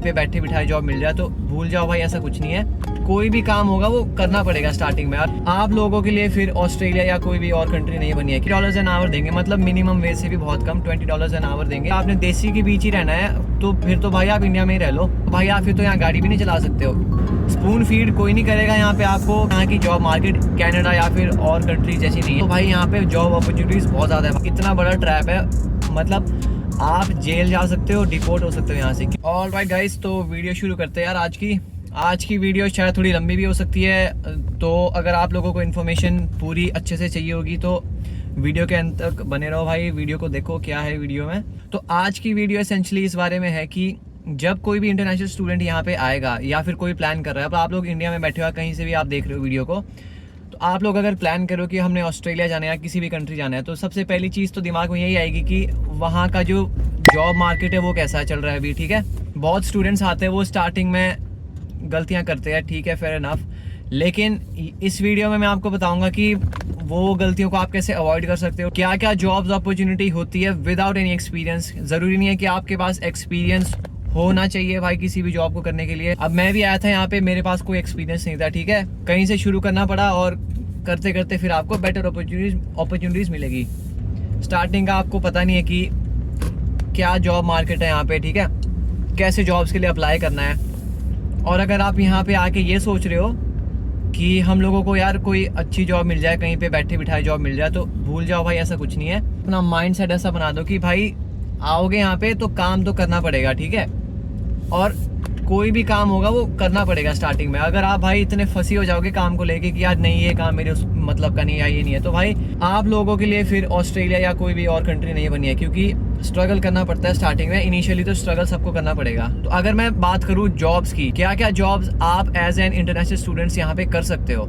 पे बैठे बिठाए जॉब मिल जाए तो भूल जाओ भाई, ऐसा कुछ नहीं है। कोई भी काम होगा वो करना पड़ेगा स्टार्टिंग में। और आप लोगों के लिए फिर ऑस्ट्रेलिया या कोई भी और कंट्री नहीं बनी है कि $20 एन आवर देंगे, मतलब मिनिमम वेज से भी बहुत कम $20 एन आवर देंगे। आपने देसी के बीच ही रहना है तो फिर तो भाई आप इंडिया में ही रह लो भाई। आप फिर तो यहाँ गाड़ी भी नहीं चला सकते हो। स्पून फीड कोई नहीं करेगा यहाँ पे आपको। यहाँ की जॉब मार्केट कनाडा या फिर और कंट्री जैसी नहीं है, तो भाई यहाँ पे जॉब अपॉर्चुनिटीज बहुत ज़्यादा है। इतना बड़ा ट्रैप है, मतलब आप जेल जा सकते हो, डिपोर्ट हो सकते हो यहाँ से। ऑल राइट गाइस, तो वीडियो शुरू करते हैं यार। आज की वीडियो शायद थोड़ी लंबी भी हो सकती है, तो अगर आप लोगों को इन्फॉर्मेशन पूरी अच्छे से चाहिए होगी तो वीडियो के अंत तक बने रहो भाई। वीडियो को देखो क्या है वीडियो में। तो आज की वीडियो एसेंशियली इस बारे में है कि जब कोई भी इंटरनेशनल स्टूडेंट यहाँ पे आएगा या फिर कोई प्लान कर रहा है, अब आप लोग इंडिया में बैठे हो, कहीं से भी आप देख रहे हो वीडियो को, तो आप लोग अगर प्लान करो कि हमने ऑस्ट्रेलिया जाना है या किसी भी कंट्री जाना है, तो सबसे पहली चीज़ तो दिमाग में यही आएगी कि वहाँ का जो जॉब मार्केट है वो कैसा चल रहा है अभी। ठीक है, बहुत स्टूडेंट्स आते हैं वो स्टार्टिंग में गलतियाँ करते हैं, ठीक है, फेयर इनफ। लेकिन इस वीडियो में मैं आपको बताऊंगा कि वो गलतियों को आप कैसे अवॉइड कर सकते हो, क्या क्या जॉब्स अपॉर्चुनिटी होती है विदाउट एनी एक्सपीरियंस। ज़रूरी नहीं है कि आपके पास एक्सपीरियंस होना चाहिए भाई किसी भी जॉब को करने के लिए। अब मैं भी आया था यहाँ पे, मेरे पास कोई एक्सपीरियंस नहीं था, ठीक है, कहीं से शुरू करना पड़ा और करते करते फिर आपको बेटर अपॉर्चुनिटीज़ मिलेगी। स्टार्टिंग का आपको पता नहीं है कि क्या जॉब मार्केट है यहाँ पे, ठीक है, कैसे जॉब्स के लिए अप्लाई करना है। और अगर आप यहाँ पे आके ये सोच रहे हो कि हम लोगों को यार कोई अच्छी जॉब मिल जाए, कहीं पे बैठे बिठाए जॉब मिल जाए, तो भूल जाओ भाई, ऐसा कुछ नहीं है। अपना माइंड सेट ऐसा बना दो कि भाई आओगे यहाँ पे तो काम तो करना पड़ेगा, ठीक है, और कोई भी काम होगा वो करना पड़ेगा स्टार्टिंग में। अगर आप भाई इतने फंसी हो जाओगे काम को लेके कि यार नहीं ये काम मेरे उस मतलब का नहीं है, ये नहीं है, तो भाई आप लोगों के लिए फिर ऑस्ट्रेलिया या कोई भी और कंट्री नहीं बनी है, क्योंकि स्ट्रगल करना पड़ता है स्टार्टिंग में। इनिशियली तो स्ट्रगल सबको करना पड़ेगा। तो अगर मैं बात करूँ जॉब्स की, क्या क्या जॉब्स आप एज एन इंटरनेशनल स्टूडेंट्स यहाँ पे कर सकते हो,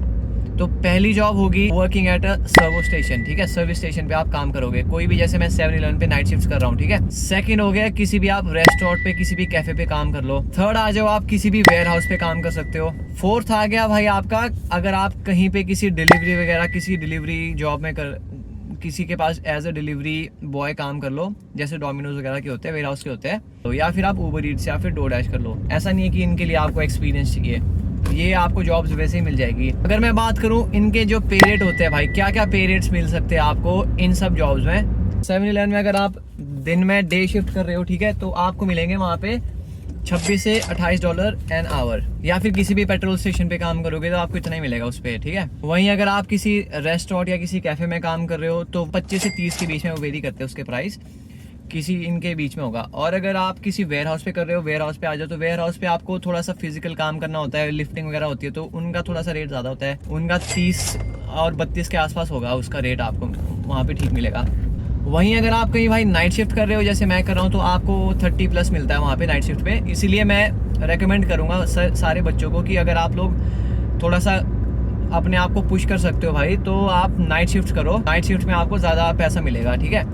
तो पहली जॉब होगी working at a servo station, ठीक है, सर्विस स्टेशन पे आप काम करोगे कोई भी, जैसे मैं 7-Eleven पे नाइट शिफ्ट कर रहा हूँ, ठीक है। सेकंड हो गया किसी भी आप रेस्टोरेंट पे, किसी भी कैफे पे काम कर लो। थर्ड आ जाओ आप किसी भी वेयर हाउस पे काम कर सकते हो। फोर्थ आ गया भाई आपका, अगर आप कहीं पे किसी डिलीवरी वगैरह, किसी डिलीवरी जॉब में किसी के पास एज अ डिलीवरी बॉय काम कर लो, जैसे डोमिनोज वगैरह के होते हैं, वेयर हाउस के होते हैं, तो या फिर आप उबर ईट्स या फिर डोरडैश कर लो। ऐसा नहीं है कि इनके लिए आपको एक्सपीरियंस चाहिए, ये आपको जॉब्स वैसे ही मिल जाएगी। अगर मैं बात करूं इनके जो पे रेट होते हैं भाई, क्या क्या पे रेट्स मिल सकते हैं आपको इन सब जॉब्स में। 7-Eleven में अगर आप दिन में डे शिफ्ट कर रहे हो, ठीक है, तो आपको मिलेंगे वहाँ पे $26 से $28 एन आवर। या फिर किसी भी पेट्रोल स्टेशन पे काम करोगे तो आपको इतना ही मिलेगा उस पे, ठीक है। वहीं अगर आप किसी रेस्टोरेंट या किसी कैफे में काम कर रहे हो तो 25 से 30 के बीच में वो वेरी करते हैं उसके प्राइस, किसी इनके बीच में होगा। और अगर आप किसी वेयर हाउस पे कर रहे हो, वेयर हाउस पे आ जाओ, तो वेयर हाउस पे आपको थोड़ा सा फिजिकल काम करना होता है, लिफ्टिंग वगैरह होती है, तो उनका थोड़ा सा रेट ज़्यादा होता है। उनका 30 और 32 के आसपास होगा उसका रेट, आपको वहाँ पे ठीक मिलेगा। वहीं अगर आप कहीं भाई नाइट शिफ्ट कर रहे हो जैसे मैं कर रहा हूँ, तो आपको 30+ मिलता है वहाँ पे नाइट शिफ्ट पे। इसीलिए मैं रेकमेंड करूँगा सारे बच्चों को कि अगर आप लोग थोड़ा सा अपने आप को पुश कर सकते हो भाई, तो आप नाइट शिफ्ट करो। नाइट शिफ्ट में आपको ज़्यादा पैसा मिलेगा, ठीक है।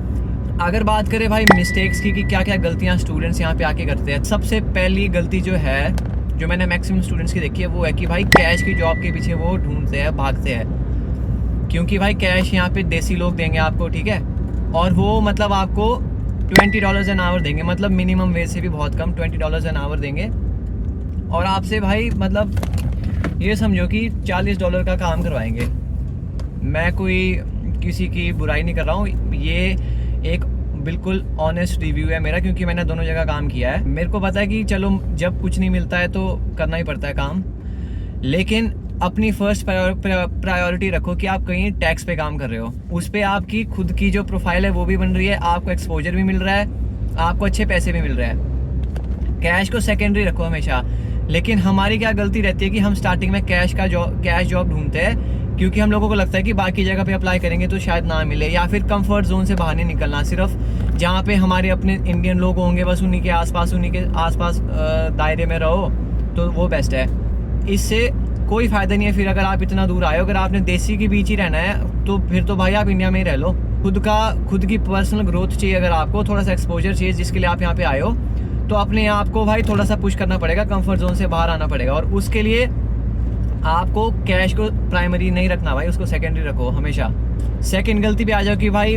अगर बात करें भाई मिस्टेक्स की कि क्या क्या गलतियां स्टूडेंट्स यहाँ पे आके करते हैं, सबसे पहली गलती जो है, जो मैंने मैक्सिमम स्टूडेंट्स की देखी है, वो है कि भाई कैश की जॉब के पीछे वो ढूंढते हैं, भागते हैं, क्योंकि भाई कैश यहाँ पे देसी लोग देंगे आपको, ठीक है, और वो मतलब आपको $20 एन आवर देंगे, मतलब मिनिमम वेज से भी बहुत कम $20 एन आवर देंगे। और आपसे भाई मतलब ये समझो कि $40 का काम करवाएंगे। मैं कोई किसी की बुराई नहीं कर रहा हूँ, ये एक बिल्कुल ऑनेस्ट रिव्यू है मेरा, क्योंकि मैंने दोनों जगह काम किया है। मेरे को पता है कि चलो जब कुछ नहीं मिलता है तो करना ही पड़ता है काम, लेकिन अपनी फर्स्ट प्रायोरिटी रखो कि आप कहीं टैक्स पे काम कर रहे हो, उस पर आपकी खुद की जो प्रोफाइल है वो भी बन रही है, आपको एक्सपोजर भी मिल रहा है, आपको अच्छे पैसे भी मिल रहे हैं। कैश को सेकेंडरी रखो हमेशा। लेकिन हमारी क्या गलती रहती है कि हम स्टार्टिंग में कैश जॉब ढूंढते हैं, क्योंकि हम लोगों को लगता है कि बाकी जगह पे अप्लाई करेंगे तो शायद ना मिले, या फिर कंफर्ट जोन से बाहर नहीं निकलना, सिर्फ जहाँ पे हमारे अपने इंडियन लोग होंगे बस उन्हीं के आसपास दायरे में रहो, तो वो बेस्ट है। इससे कोई फ़ायदा नहीं है फिर अगर आप इतना दूर आए हो। अगर आपने देसी के बीच ही रहना है तो फिर तो भाई आप इंडिया में ही रह लो। खुद की पर्सनल ग्रोथ चाहिए, अगर आपको थोड़ा सा एक्सपोजर चाहिए जिसके लिए आप यहाँ पे आए हो, तो अपने आप को भाई थोड़ा सा पुश करना पड़ेगा, कंफर्ट जोन से बाहर आना पड़ेगा। और उसके लिए आपको कैश को प्राइमरी नहीं रखना भाई, उसको सेकेंडरी रखो हमेशा। सेकंड गलती पे आ जाओ कि भाई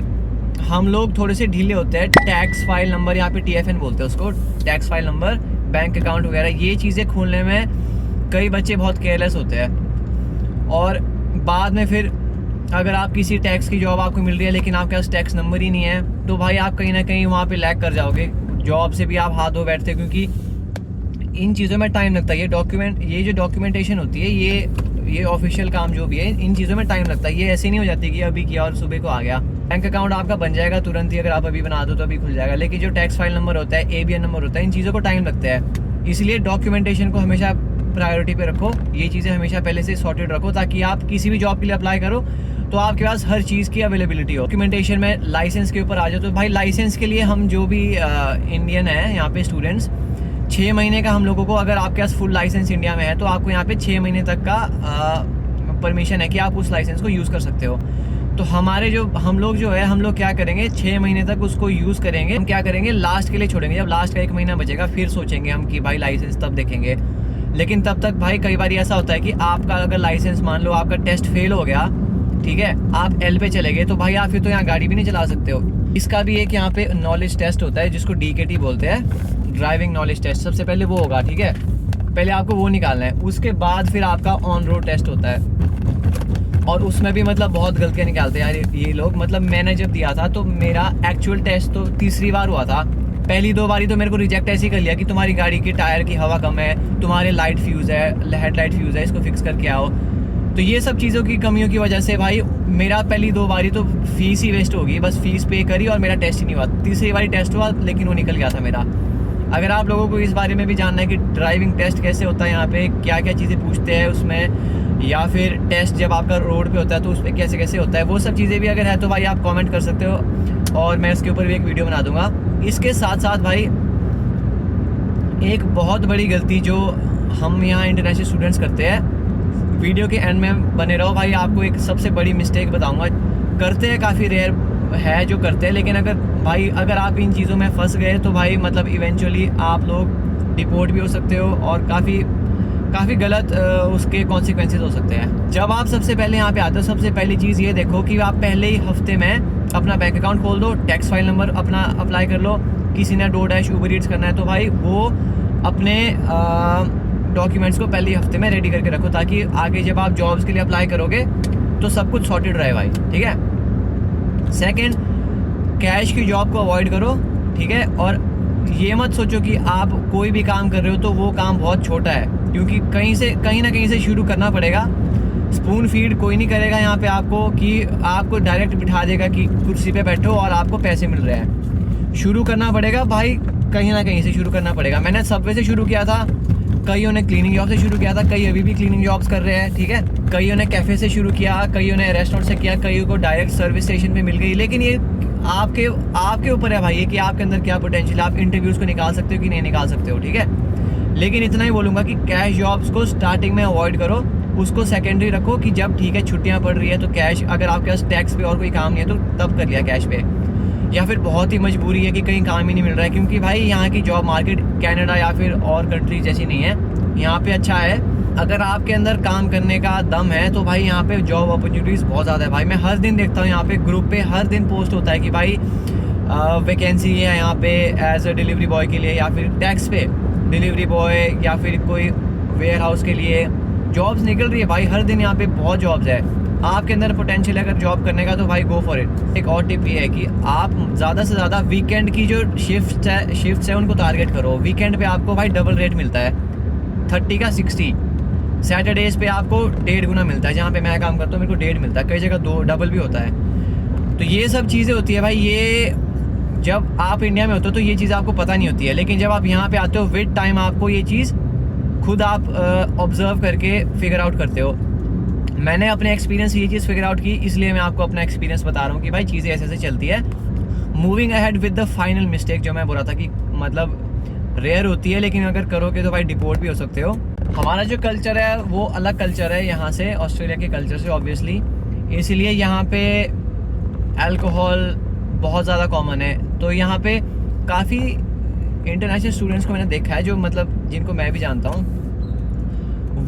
हम लोग थोड़े से ढीले होते हैं। टैक्स फाइल नंबर, यहाँ पे TFN बोलते हैं उसको, tax file number bank account वगैरह, ये चीज़ें खोलने में कई बच्चे बहुत केयरलेस होते हैं। और बाद में फिर अगर आप किसी टैक्स की जॉब आपको मिल रही है लेकिन आपके पास टैक्स नंबर ही नहीं है, तो भाई आप कहीं ना कहीं वहाँ पे लैग कर जाओगे, जॉब से भी आप हाथ धो बैठते, क्योंकि इन चीज़ों में टाइम लगता है। ये जो डॉक्यूमेंटेशन होती है, ये ऑफिशियल काम जो भी है, इन चीज़ों में टाइम लगता है। ये ऐसे नहीं हो जाती कि अभी किया और सुबह को आ गया। बैंक अकाउंट आपका बन जाएगा तुरंत ही, अगर आप अभी बना दो तो अभी खुल जाएगा, लेकिन जो टैक्स फाइल नंबर होता है, ABN नंबर होता है, इन चीज़ों को टाइम लगता है। इसलिए डॉक्यूमेंटेशन को हमेशा प्रायोरिटी पे रखो, ये चीज़ें हमेशा पहले से सॉर्टेड रखो, ताकि आप किसी भी जॉब के लिए अप्लाई करो तो आपके पास हर चीज़ की अवेलेबिलिटी हो। डॉक्यूमेंटेशन में लाइसेंस के ऊपर आ जाओ, तो भाई लाइसेंस के लिए हम जो भी इंडियन है यहाँ पे स्टूडेंट्स, 6 महीने का हम लोगों को, अगर आपके पास फुल लाइसेंस इंडिया में है तो आपको यहाँ पे 6 महीने तक का परमिशन है कि आप उस लाइसेंस को यूज़ कर सकते हो। तो हम लोग क्या करेंगे, 6 महीने तक उसको यूज़ करेंगे। हम क्या करेंगे, लास्ट के लिए छोड़ेंगे, जब लास्ट का 1 महीना बचेगा फिर सोचेंगे हम कि भाई लाइसेंस तब देखेंगे। लेकिन तब तक भाई कई बार ऐसा होता है कि आपका अगर लाइसेंस, मान लो आपका टेस्ट फेल हो गया, ठीक है, आप L पे चले गए, तो भाई आप फिर तो यहाँ गाड़ी भी नहीं चला सकते हो। इसका भी एक यहाँ पे नॉलेज टेस्ट होता है जिसको DKT बोलते हैं, ड्राइविंग नॉलेज टेस्ट। सबसे पहले वो होगा, ठीक है, पहले आपको वो निकालना है, उसके बाद फिर आपका ऑन रोड टेस्ट होता है। और उसमें भी मतलब बहुत गलतियाँ निकालते हैं यार ये लोग। मतलब मैंने जब दिया था तो मेरा एक्चुअल टेस्ट तो तीसरी बार हुआ था, पहली 2 बारी तो मेरे को रिजेक्ट ऐसे ही कर लिया कि तुम्हारी गाड़ी की टायर की हवा कम है, तुम्हारे लाइट फ्यूज़ है, हेडलाइट फ्यूज़ है, इसको फिक्स करके आओ। तो ये सब चीज़ों की कमियों की वजह से भाई मेरा पहली 2 बारी तो फीस ही वेस्ट होगी, बस फीस पे करी और मेरा टेस्ट ही नहीं हुआ। तीसरी बारी टेस्ट हुआ लेकिन वो निकल गया था मेरा। अगर आप लोगों को इस बारे में भी जानना है कि ड्राइविंग टेस्ट कैसे होता है, यहाँ पे क्या क्या चीज़ें पूछते हैं उसमें, या फिर टेस्ट जब आपका रोड पे होता है तो उस पर कैसे कैसे होता है, वो सब चीज़ें भी अगर है तो भाई आप कमेंट कर सकते हो और मैं इसके ऊपर भी एक वीडियो बना दूंगा। इसके साथ साथ भाई एक बहुत बड़ी गलती जो हम यहाँ इंटरनेशनल स्टूडेंट्स करते हैं, वीडियो के एंड में बने रहो भाई, आपको एक सबसे बड़ी मिस्टेक बताऊंगा। करते हैं, काफ़ी रेयर है जो करते हैं, लेकिन अगर आप इन चीज़ों में फंस गए तो भाई मतलब इवेंचुअली आप लोग डिपोर्ट भी हो सकते हो और काफ़ी गलत उसके कॉन्सिक्वेंसेस हो सकते हैं। जब आप सबसे पहले यहाँ पे आते हो, सबसे पहली चीज़ ये देखो कि आप पहले ही हफ्ते में अपना बैंक अकाउंट खोल दो, टैक्स फाइल नंबर अपना अप्लाई कर लो। किसी ने DoorDash, Uber Eats करना है तो भाई वो अपने डॉक्यूमेंट्स को पहले ही हफ्ते में रेडी करके रखो, ताकि आगे जब आप जॉब्स के लिए अप्लाई करोगे तो सब कुछ सॉर्टेड रहे भाई, ठीक है। सेकंड, कैश की जॉब को अवॉइड करो, ठीक है। और ये मत सोचो कि आप कोई भी काम कर रहे हो तो वो काम बहुत छोटा है, क्योंकि कहीं ना कहीं से शुरू करना पड़ेगा। स्पून फीड कोई नहीं करेगा यहाँ पे आपको कि आपको डायरेक्ट बिठा देगा कि कुर्सी पे बैठो और आपको पैसे मिल रहे हैं। शुरू करना पड़ेगा भाई, कहीं ना कहीं से शुरू करना पड़ेगा। मैंने सबवे से शुरू किया था, कईयों ने क्लीनिंग जॉब से शुरू किया था, कई अभी भी क्लीनिंग जॉब्स कर रहे हैं, ठीक है। कईयों ने कैफ़े से शुरू किया, कईयों ने रेस्टोरेंट से किया, कईयों को डायरेक्ट सर्विस स्टेशन पे मिल गई। लेकिन ये आपके ऊपर है भाई, ये कि आपके अंदर क्या पोटेंशियल, आप इंटरव्यूज़ को निकाल सकते हो कि नहीं निकाल सकते हो, ठीक है। लेकिन इतना ही बोलूँगा कि कैश जॉब्स को स्टार्टिंग में अवॉइड करो, उसको सेकेंडरी रखो कि जब ठीक है छुट्टियाँ पड़ रही है तो कैश, अगर आपके पास टैक्स पे और कोई काम नहीं है तो तब कर लिया कैश पे, या फिर बहुत ही मजबूरी है कि कहीं काम ही नहीं मिल रहा है। क्योंकि भाई यहाँ की जॉब मार्केट कनाडा या फिर और कंट्रीज जैसी नहीं है, यहाँ पे अच्छा है। अगर आपके अंदर काम करने का दम है तो भाई यहाँ पे जॉब अपॉर्चुनिटीज़ बहुत ज़्यादा है भाई। मैं हर दिन देखता हूँ यहाँ पे ग्रुप पे हर दिन पोस्ट होता है कि भाई वैकेंसी है यहाँ पे एज अ डिलीवरी बॉय के लिए, या फिर टैक्स पे डिलीवरी बॉय, या फिर कोई वेयर हाउस के लिए जॉब्स निकल रही है भाई। हर दिन यहाँ पे बहुत जॉब्स है। आपके अंदर पोटेंशियल है अगर जॉब करने का तो भाई गो फॉर इट। एक और टिप ये है कि आप ज़्यादा से ज़्यादा वीकेंड की जो शिफ्ट्स है उनको टारगेट करो। वीकेंड पे आपको भाई डबल रेट मिलता है, 30 का 60। सैटरडेज पे आपको 1.5 गुना मिलता है। जहाँ पे मैं काम करता हूँ मेरे को 1.5 मिलता है, कई जगह 2 डबल भी होता है। तो ये सब चीज़ें होती है भाई। ये जब आप इंडिया में होते हो तो ये चीज़ आपको पता नहीं होती है, लेकिन जब आप यहाँ पे आते हो विद टाइम आपको ये चीज़ खुद आप ऑब्जर्व करके फिगर आउट करते हो। मैंने अपने एक्सपीरियंस ये चीज़ फिगर आउट की, इसलिए मैं आपको अपना एक्सपीरियंस बता रहा हूँ कि भाई चीज़ें ऐसे ऐसे चलती है। Moving ahead with the final mistake, जो मैं बोल रहा था कि मतलब रेयर होती है, लेकिन अगर करोगे तो भाई डिपोर्ट भी हो सकते हो। हमारा जो कल्चर है वो अलग कल्चर है यहाँ से, ऑस्ट्रेलिया के कल्चर से ऑब्वियसली, इसलिए यहाँ पे अल्कोहल बहुत ज़्यादा कॉमन है। तो यहाँ पे काफ़ी इंटरनेशनल स्टूडेंट्स को मैंने देखा है, जो मतलब जिनको मैं भी जानता हूँ,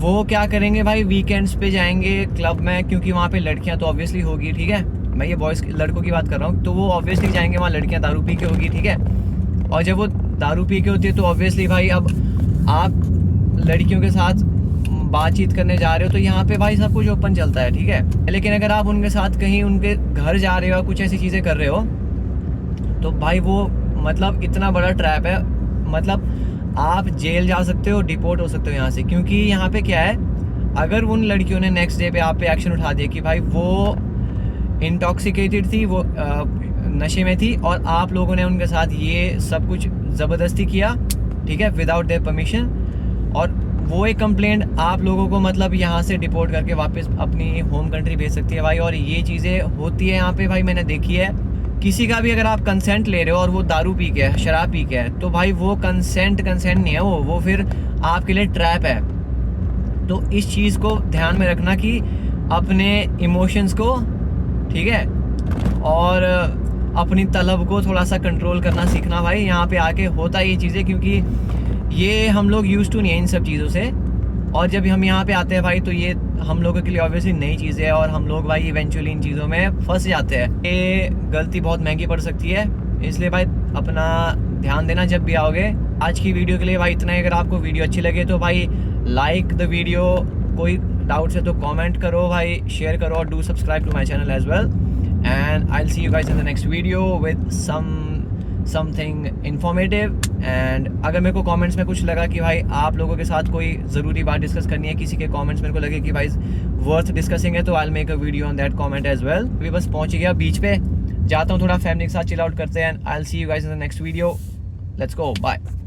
वो क्या करेंगे भाई वीकेंड्स पे जाएंगे क्लब में, क्योंकि वहाँ पे लड़कियाँ तो ऑब्वियसली होगी, ठीक है। मैं ये बॉयज़ लड़कों की बात कर रहा हूँ, तो वो ऑब्वियसली जाएंगे वहाँ, लड़कियाँ दारू पी के होगी, ठीक है। और जब वो दारू पी के होती है तो ऑब्वियसली भाई अब आप लड़कियों के साथ बातचीत करने जा रहे हो तो यहाँ पे भाई सब कुछ ओपन चलता है, ठीक है। लेकिन अगर आप उनके साथ कहीं उनके घर जा रहे हो, कुछ ऐसी चीज़ें कर रहे हो, तो भाई वो मतलब इतना बड़ा ट्रैप है, मतलब आप जेल जा सकते हो, डिपोर्ट हो सकते हो यहाँ से। क्योंकि यहाँ पे क्या है, अगर उन लड़कियों ने नेक्स्ट डे पे आप पे एक्शन उठा दिया कि भाई वो इंटॉक्सिकेटेड थी, वो नशे में थी, और आप लोगों ने उनके साथ ये सब कुछ ज़बरदस्ती किया, ठीक है, विदाउट देयर परमिशन, और वो एक कंप्लेंट आप लोगों को मतलब यहाँ से डिपोर्ट करके वापस अपनी होम कंट्री भेज सकती है भाई। और ये चीज़ें होती है यहाँ पे भाई, मैंने देखी है। किसी का भी अगर आप कंसेंट ले रहे हो और वो दारू पी के है, शराब पी के है, तो भाई वो कंसेंट नहीं है, वो फिर आपके लिए ट्रैप है। तो इस चीज़ को ध्यान में रखना कि अपने इमोशंस को, ठीक है, और अपनी तलब को थोड़ा सा कंट्रोल करना सीखना भाई। यहाँ पे आके होता है ये चीज़ें, क्योंकि ये हम लोग यूज टू नहीं है इन सब चीज़ों से, और जब हम यहाँ पे आते हैं भाई तो ये हम लोगों के लिए ऑब्वियसली नई चीज़ है, और हम लोग भाई इवेंचुअली इन चीज़ों में फंस जाते हैं। ये गलती बहुत महंगी पड़ सकती है, इसलिए भाई अपना ध्यान देना जब भी आओगे। आज की वीडियो के लिए भाई इतना ही। अगर आपको वीडियो अच्छी लगे तो भाई लाइक द वीडियो, कोई डाउट्स है तो कमेंट करो भाई, शेयर करो, और do subscribe to my channel as well. And I will see you guys in the next video with something informative. And अगर मेरे को कमेंट्स में कुछ लगा कि भाई आप लोगों के साथ कोई ज़रूरी बात डिस्कस करनी है, किसी के कमेंट्स मेरे को लगे कि भाई वर्थ डिस्कसिंग है, तो I will make a video on that comment as well. अभी बस पहुंच गया बीच पे, जाता हूँ थोड़ा फैमिली के साथ चिल आउट करते हैं। I will see you guys in the next video. Let's go, bye.